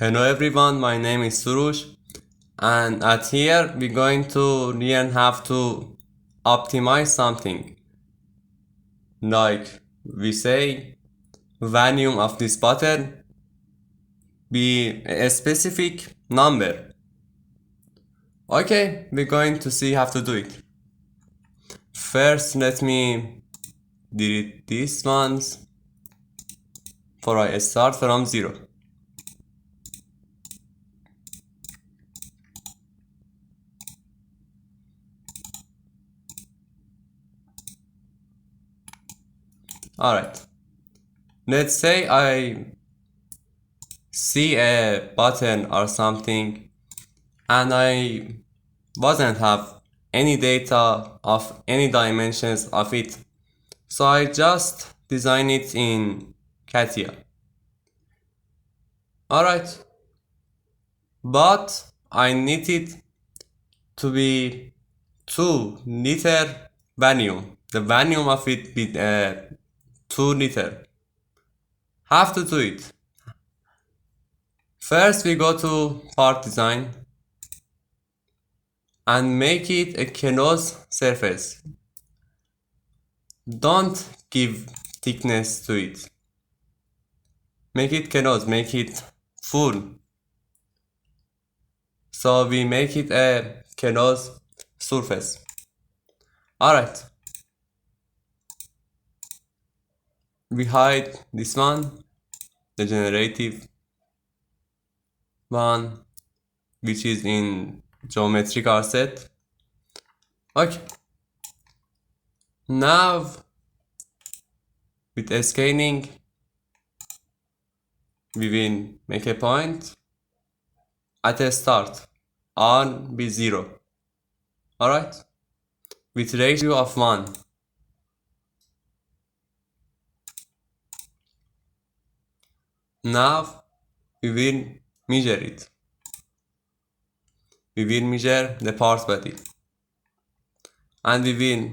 Hello everyone, my name is Soroush, and at here we're going to learn how to optimize something. Like we say, volume of this button be a specific number. Okay, we're going to see how to do it. First, let me delete these ones for I start from 0. Alright, let's say I see a button or something and I wasn't have any data of any dimensions of it, so I just design it in CATIA. Alright, but I need it to be 2 liter volume. The volume of it be 2 liter. Have to do it. First we go to part design and make it a closed surface. Don't give thickness to it. Make it closed, make it full. So we make it a closed surface. Alright. We hide this one, the generative one, which is in geometric offset. Okay. Now with scaling we will make a point at a start on be 0. Alright, with ratio of 1. Now we will measure it. We will measure the part body and we will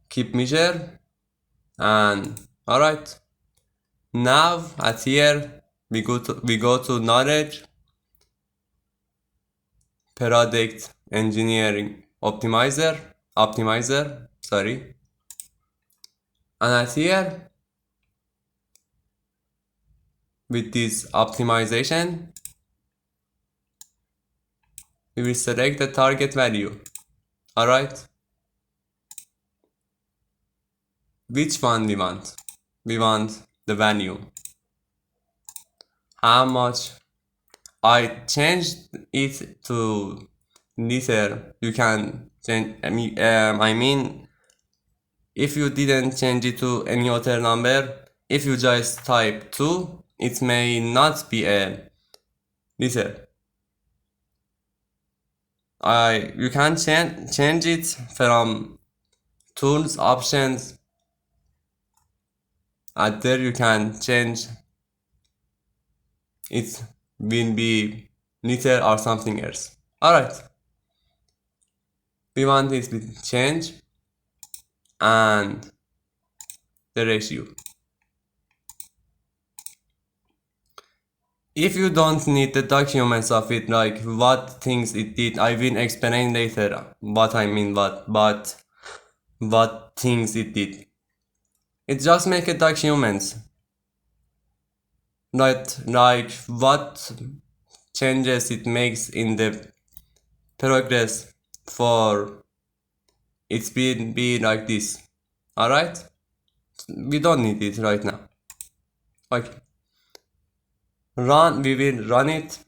keep measure. And alright, now at here we go to knowledge, product engineering optimizer, sorry, and at here with this optimization we will select the target value. Alright, which one we want? We want the value. How much? I changed it to liter. You can change, I mean if you didn't change it to any other number, if you just type 2, it may not be a liter. You can change it from tools options. At there you can change it will be liter or something else. Alright, we want it to change and the ratio. If you don't need the documents of it, like what things it did, I will explain later what I mean what things it did. It just make a document, like what changes it makes in the progress for it will be like this. Alright, we don't need it right now. Okay, we will run it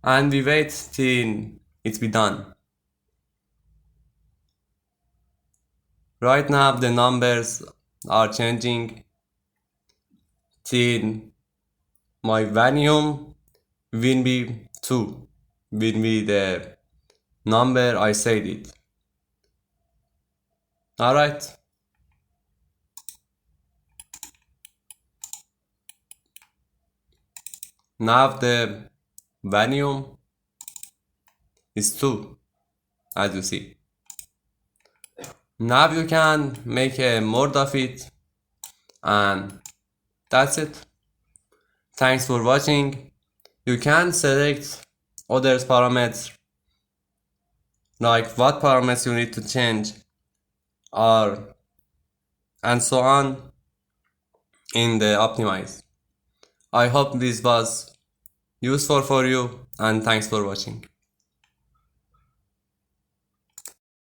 and we wait till it be done. Right now the numbers are changing till my volume will be 2, will be the number I said it. Alright, now the volume is 2, as you see. Now you can make a more of it and That's it. Thanks for watching. You can select other parameters, like what parameters you need to change, or and so on in the optimize. I hope this was useful for you, and thanks for watching.